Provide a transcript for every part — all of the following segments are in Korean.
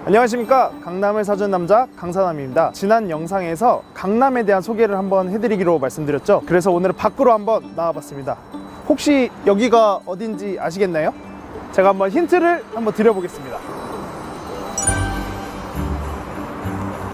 안녕하십니까, 강남을 사준 남자 강사남입니다. 지난 영상에서 강남에 대한 소개를 한번 해드리기로 말씀드렸죠. 그래서 오늘은 밖으로 한번 나와봤습니다. 혹시 여기가 어딘지 아시겠나요? 제가 한번 힌트를 한번 드려보겠습니다.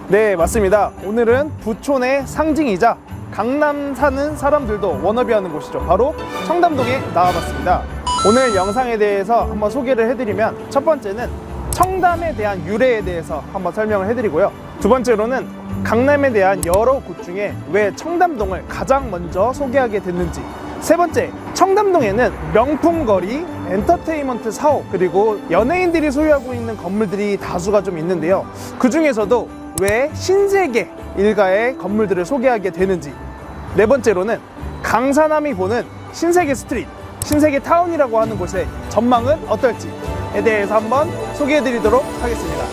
네, 맞습니다. 오늘은 부촌의 상징이자 강남 사는 사람들도 워너비하는 곳이죠. 바로 청담동에 나와봤습니다. 오늘 영상에 대해서 한번 소개를 해드리면, 첫 번째는 청담에 대한 유래에 대해서 한번 설명을 해드리고요. 두 번째로는 강남에 대한 여러 곳 중에 왜 청담동을 가장 먼저 소개하게 됐는지, 세 번째, 청담동에는 명품거리, 엔터테인먼트 사업, 그리고 연예인들이 소유하고 있는 건물들이 다수가 좀 있는데요. 그 중에서도 왜 신세계 일가의 건물들을 소개하게 되는지, 네 번째로는 강사남이 보는 신세계 스트릿, 신세계 타운이라고 하는 곳의 전망은 어떨지에 대해서 한번 소개해 드리도록 하겠습니다.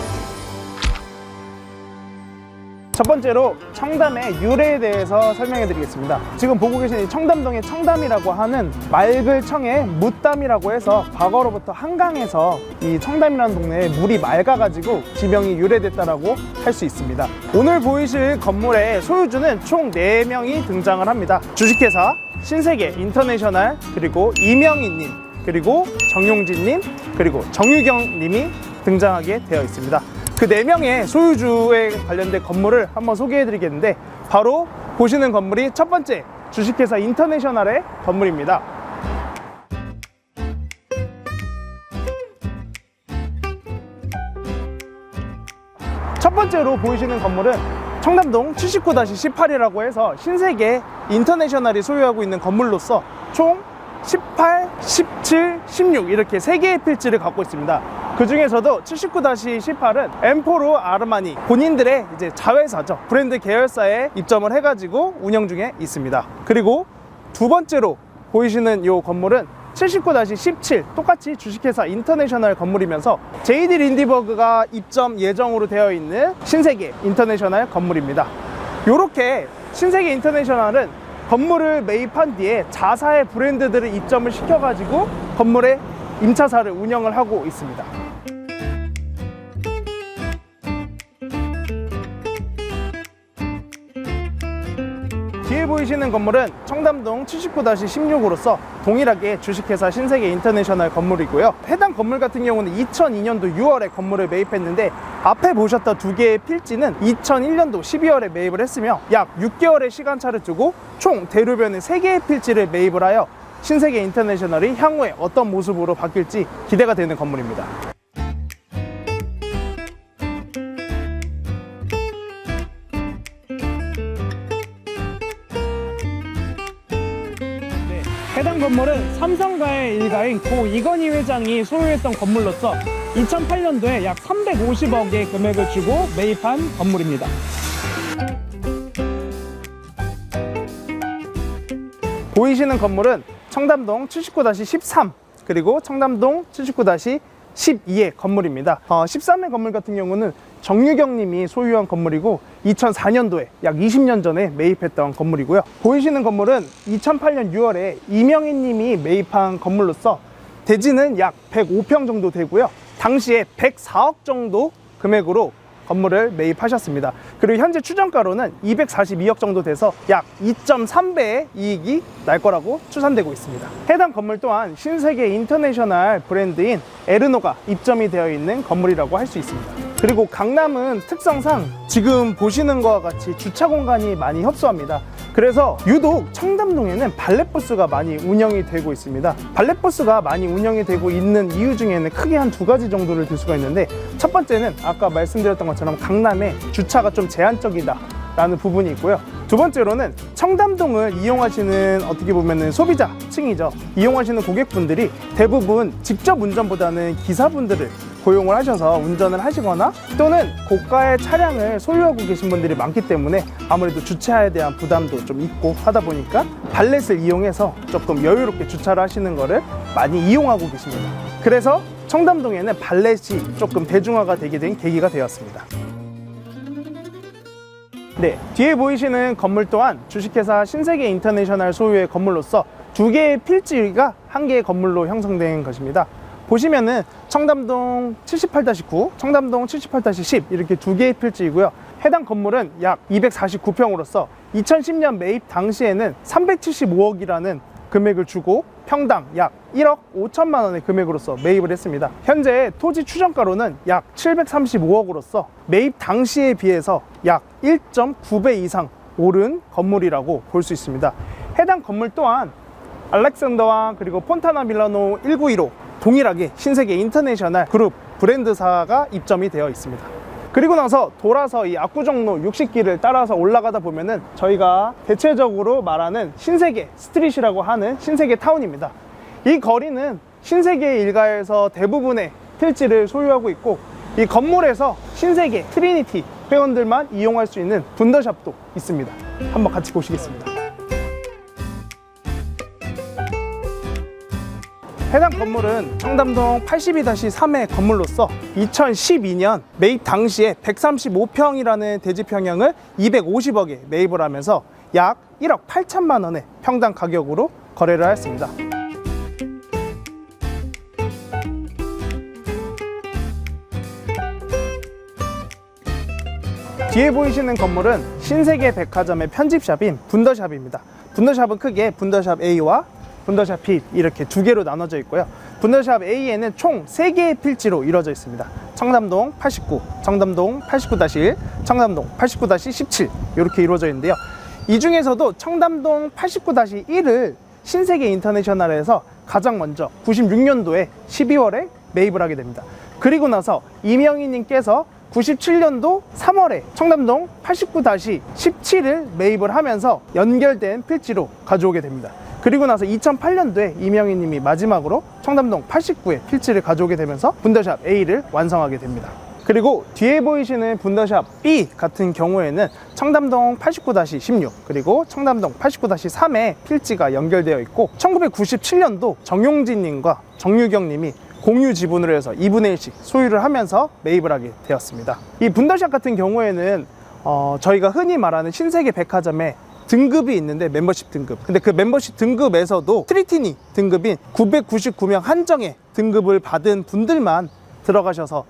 첫 번째로 청담의 유래에 대해서 설명해 드리겠습니다. 지금 보고 계신 이 청담동의 청담이라고 하는 맑을 청의 묻담이라고 해서 과거로부터 한강에서 이 청담이라는 동네에 물이 맑아가지고 지명이 유래됐다라고 할 수 있습니다. 오늘 보이실 건물의 소유주는 총 4명이 등장을 합니다. 주식회사 신세계 인터내셔널, 그리고 이명희님, 그리고 정용진님, 그리고 정유경님이 등장하게 되어 있습니다. 그 4명의 소유주에 관련된 건물을 한번 소개해 드리겠는데, 바로 보시는 건물이 첫 번째 주식회사 인터내셔널의 건물입니다. 첫 번째로 보이시는 건물은 청담동 79-18이라고 해서 신세계 인터내셔널이 소유하고 있는 건물로서 총 18, 17, 16 이렇게 3개의 필지를 갖고 있습니다. 그 중에서도 79-18은 엠포르 아르마니 본인들의 이제 자회사죠. 브랜드 계열사에 입점을 해가지고 운영 중에 있습니다. 그리고 두 번째로 보이시는 이 건물은 79-17 똑같이 주식회사 인터내셔널 건물이면서 JD 린디버그가 입점 예정으로 되어 있는 신세계 인터내셔널 건물입니다. 이렇게 신세계 인터내셔널은 건물을 매입한 뒤에 자사의 브랜드들을 입점을 시켜가지고 건물의 임차사를 운영을 하고 있습니다. 뒤에 보이시는 건물은 청담동 79-16으로서 동일하게 주식회사 신세계 인터내셔널 건물이고요. 해당 건물 같은 경우는 2002년도 6월에 건물을 매입했는데, 앞에 보셨던 2개의 필지는 2001년도 12월에 매입을 했으며 약 6개월의 시간차를 두고 총 대로변의 3개의 필지를 매입을 하여 신세계 인터내셔널이 향후에 어떤 모습으로 바뀔지 기대가 되는 건물입니다. 해당 건물은 삼성가의 일가인 고 이건희 회장이 소유했던 건물로서 2008년도에 약 350억의 금액을 주고 매입한 건물입니다. 보이시는 건물은 청담동 79-13 그리고 청담동 79-12의 건물입니다. 13의 건물 같은 경우는 정유경 님이 소유한 건물이고 2004년도에 약 20년 전에 매입했던 건물이고요. 보이시는 건물은 2008년 6월에 이명희 님이 매입한 건물로서 대지는 약 105평 정도 되고요. 당시에 104억 정도 금액으로 건물을 매입하셨습니다. 그리고 현재 추정가로는 242억 정도 돼서 약 2.3배의 이익이 날 거라고 추산되고 있습니다. 해당 건물 또한 신세계 인터내셔널 브랜드인 에르노가 입점이 되어 있는 건물이라고 할 수 있습니다. 그리고 강남은 특성상 지금 보시는 것과 같이 주차 공간이 많이 협소합니다. 그래서 유독 청담동에는 발렛버스가 많이 운영이 되고 있습니다. 발렛버스가 많이 운영이 되고 있는 이유 중에는 크게 한 2가지 정도를 들 수가 있는데, 첫 번째는 아까 말씀드렸던 것처럼 강남에 주차가 좀 제한적이다 라는 부분이 있고요. 두 번째로는 청담동을 이용하시는 어떻게 보면 소비자층이죠. 이용하시는 고객분들이 대부분 직접 운전보다는 기사분들을 고용을 하셔서 운전을 하시거나 또는 고가의 차량을 소유하고 계신 분들이 많기 때문에 아무래도 주차에 대한 부담도 좀 있고 하다 보니까 발렛을 이용해서 조금 여유롭게 주차를 하시는 거를 많이 이용하고 계십니다. 그래서 청담동에는 발렛이 조금 대중화가 되게 된 계기가 되었습니다. 네, 뒤에 보이시는 건물 또한 주식회사 신세계 인터내셔널 소유의 건물로서 2개의 필지가 1개의 건물로 형성된 것입니다. 보시면은 청담동 78-9, 청담동 78-10 이렇게 두 개의 필지이고요. 해당 건물은 약 249평으로서 2010년 매입 당시에는 375억이라는 금액을 주고 평당 약 1억 5천만 원의 금액으로서 매입을 했습니다. 현재 토지 추정가로는 약 735억으로서 매입 당시에 비해서 약 1.9배 이상 오른 건물이라고 볼 수 있습니다. 해당 건물 또한 알렉산더왕 그리고 폰타나 밀라노 1915 동일하게 신세계 인터내셔널 그룹 브랜드사가 입점이 되어 있습니다. 그리고 나서 돌아서 이 압구정로 60길을 따라서 올라가다 보면은 저희가 대체적으로 말하는 신세계 스트릿이라고 하는 신세계 타운입니다. 이 거리는 신세계 일가에서 대부분의 필지를 소유하고 있고, 이 건물에서 신세계 트리니티 회원들만 이용할 수 있는 분더샵도 있습니다. 한번 같이 보시겠습니다. 해당 건물은 청담동 82-3의 건물로서 2012년 매입 당시에 135평이라는 대지 평형을 250억에 매입을 하면서 약 1억 8천만 원의 평당 가격으로 거래를 하였습니다. 뒤에 보이시는 건물은 신세계 백화점의 편집샵인 분더샵입니다. 분더샵은 크게 분더샵 A와 분더샵 B 이렇게 두 개로 나눠져 있고요. 분더샵 A에는 총 3개의 필지로 이루어져 있습니다. 청담동 89, 청담동 89-1, 청담동 89-17 이렇게 이루어져 있는데요. 이 중에서도 청담동 89-1을 신세계 인터내셔널에서 가장 먼저 96년도에 12월에 매입을 하게 됩니다. 그리고 나서 이명희 님께서 97년도 3월에 청담동 89-17을 매입을 하면서 연결된 필지로 가져오게 됩니다. 그리고 나서 2008년도에 이명희 님이 마지막으로 청담동 89에 필지를 가져오게 되면서 분더샵 A를 완성하게 됩니다. 그리고 뒤에 보이시는 분더샵 B 같은 경우에는 청담동 89-16 그리고 청담동 89-3에 필지가 연결되어 있고, 1997년도 정용진 님과 정유경 님이 공유 지분으로 해서 2분의 1씩 소유를 하면서 매입을 하게 되었습니다. 이 분더샵 같은 경우에는 저희가 흔히 말하는 신세계 백화점의 등급이 있는데, 멤버십 등급. 근데 그 멤버십 등급에서도 트리티니 등급인 999명 한정의 등급을 받은 분들만 들어가셔서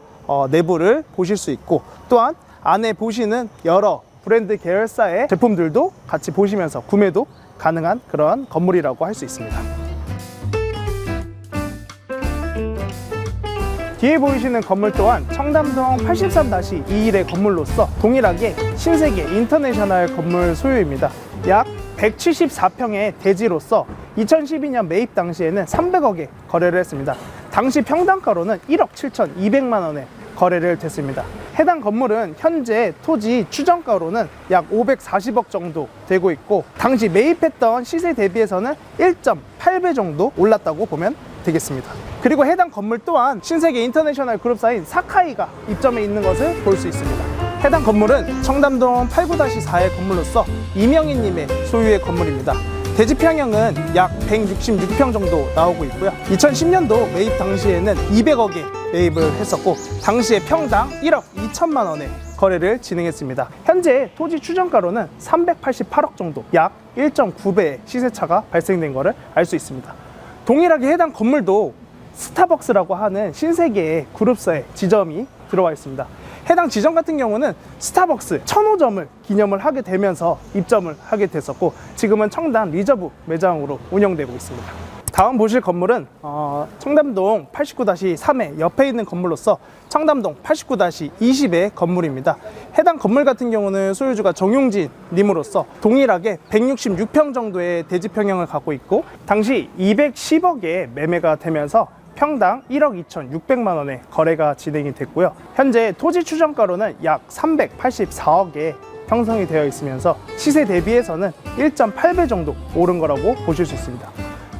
내부를 보실 수 있고, 또한 안에 보시는 여러 브랜드 계열사의 제품들도 같이 보시면서 구매도 가능한 그런 건물이라고 할 수 있습니다. 뒤에 보이시는 건물 또한 청담동 83-21의 건물로서 동일하게 신세계 인터내셔널 건물 소유입니다. 약 174평의 대지로서 2012년 매입 당시에는 300억에 거래를 했습니다. 당시 평당가로는 1억 7,200만 원에 거래를 됐습니다. 해당 건물은 현재 토지 추정가로는 약 540억 정도 되고 있고, 당시 매입했던 시세 대비해서는 1.8배 정도 올랐다고 보면 되겠습니다. 그리고 해당 건물 또한 신세계 인터내셔널 그룹사인 사카이가 입점해 있는 것을 볼 수 있습니다. 해당 건물은 청담동 89-4의 건물로서 이명희 님의 소유의 건물입니다. 대지 평형은 약 166평 정도 나오고 있고요. 2010년도 매입 당시에는 200억에 매입을 했었고, 당시에 평당 1억 2천만 원에 거래를 진행했습니다. 현재 토지 추정가로는 388억 정도, 약 1.9배의 시세차가 발생된 것을 알 수 있습니다. 동일하게 해당 건물도 스타벅스라고 하는 신세계의 그룹사의 지점이 들어와 있습니다. 해당 지점 같은 경우는 스타벅스 1000호점을 기념을 하게 되면서 입점을 하게 됐었고, 지금은 청담 리저브 매장으로 운영되고 있습니다. 다음 보실 건물은 청담동 89-3의 옆에 있는 건물로서 청담동 89-20의 건물입니다. 해당 건물 같은 경우는 소유주가 정용진 님으로서 동일하게 166평 정도의 대지 평형을 갖고 있고, 당시 210억에 매매가 되면서 평당 1억 2,600만 원의 거래가 진행이 됐고요. 현재 토지 추정가로는 약 384억에 형성이 되어 있으면서 시세 대비해서는 1.8배 정도 오른 거라고 보실 수 있습니다.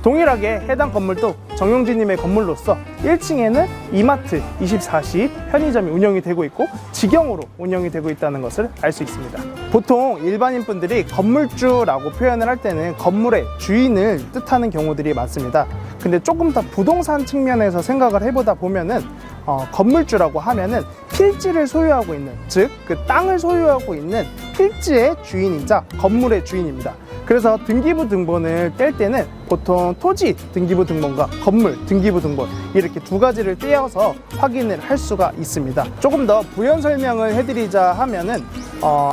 동일하게 해당 건물도 정용진님의 건물로서 1층에는 이마트 24시 편의점이 운영이 되고 있고, 직영으로 운영이 되고 있다는 것을 알 수 있습니다. 보통 일반인 분들이 건물주라고 표현을 할 때는 건물의 주인을 뜻하는 경우들이 많습니다. 근데 조금 더 부동산 측면에서 생각을 해보다 보면은 건물주라고 하면은 필지를 소유하고 있는, 즉 그 땅을 소유하고 있는 필지의 주인이자 건물의 주인입니다. 그래서 등기부 등본을 뗄 때는 보통 토지 등기부 등본과 건물 등기부 등본 이렇게 두 가지를 떼어서 확인을 할 수가 있습니다. 조금 더 부연 설명을 해드리자 하면은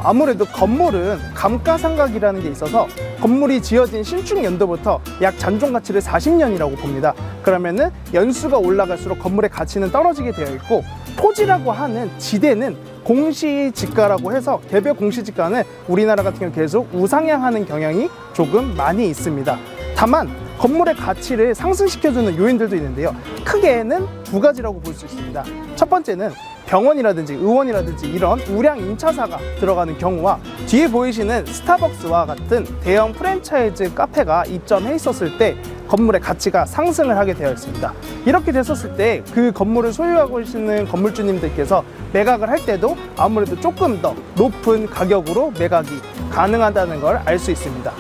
아무래도 건물은 감가상각이라는 게 있어서 건물이 지어진 신축 연도부터 약 잔존 가치를 40년이라고 봅니다. 그러면은 연수가 올라갈수록 건물의 가치는 떨어지게 되어 있고, 토지라고 하는 지대는 공시지가라고 해서 개별 공시지가는 우리나라 같은 경우 계속 우상향하는 경향이 조금 많이 있습니다. 다만 건물의 가치를 상승시켜주는 요인들도 있는데요, 크게는 두 가지라고 볼 수 있습니다. 첫 번째는 병원이라든지 의원이라든지 이런 우량 임차사가 들어가는 경우와, 뒤에 보이시는 스타벅스와 같은 대형 프랜차이즈 카페가 입점해 있었을 때 건물의 가치가 상승을 하게 되어 있습니다. 이렇게 됐었을 때 그 건물을 소유하고 계시는 건물주님들께서 매각을 할 때도 아무래도 조금 더 높은 가격으로 매각이 가능하다는 걸 알 수 있습니다.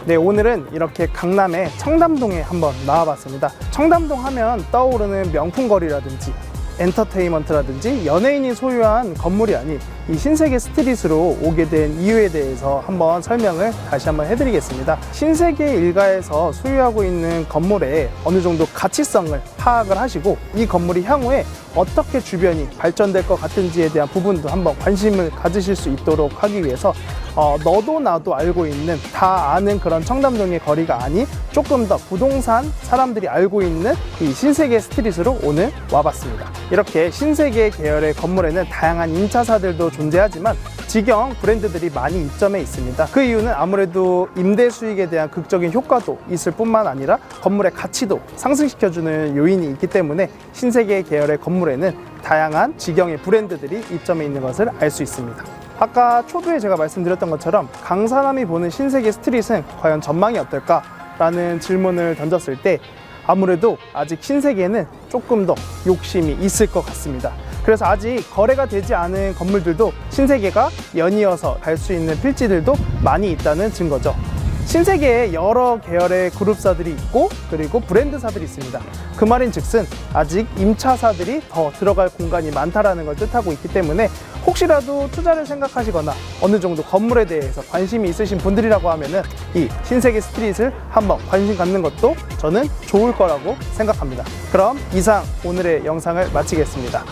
네, 오늘은 이렇게 강남의 청담동에 한번 나와봤습니다. 청담동 하면 떠오르는 명품거리라든지 엔터테인먼트라든지 연예인이 소유한 건물이 아닌 이 신세계 스트릿으로 오게 된 이유에 대해서 한번 설명을 다시 한번 해드리겠습니다. 신세계 일가에서 소유하고 있는 건물의 어느 정도 가치성을 파악을 하시고, 이 건물이 향후에 어떻게 주변이 발전될 것 같은지에 대한 부분도 한번 관심을 가지실 수 있도록 하기 위해서 너도 나도 알고 있는, 다 아는 그런 청담동의 거리가 아닌 조금 더 부동산 사람들이 알고 있는 이 신세계 스트릿으로 오늘 와봤습니다. 이렇게 신세계 계열의 건물에는 다양한 임차사들도 존재하지만 직영 브랜드들이 많이 입점해 있습니다. 그 이유는 아무래도 임대 수익에 대한 극적인 효과도 있을 뿐만 아니라 건물의 가치도 상승시켜주는 요인이 있기 때문에 신세계 계열의 건물에는 다양한 직영의 브랜드들이 입점해 있는 것을 알 수 있습니다. 아까 초두에 제가 말씀드렸던 것처럼 강사남이 보는 신세계 스트릿은 과연 전망이 어떨까? 라는 질문을 던졌을 때 아무래도 아직 신세계에는 조금 더 욕심이 있을 것 같습니다. 그래서 아직 거래가 되지 않은 건물들도 신세계가 연이어서 갈 수 있는 필지들도 많이 있다는 증거죠. 신세계에 여러 계열의 그룹사들이 있고, 그리고 브랜드사들이 있습니다. 그 말인즉슨 아직 임차사들이 더 들어갈 공간이 많다라는 걸 뜻하고 있기 때문에, 혹시라도 투자를 생각하시거나 어느 정도 건물에 대해서 관심이 있으신 분들이라고 하면은 이 신세계 스트릿을 한번 관심 갖는 것도 저는 좋을 거라고 생각합니다. 그럼 이상 오늘의 영상을 마치겠습니다.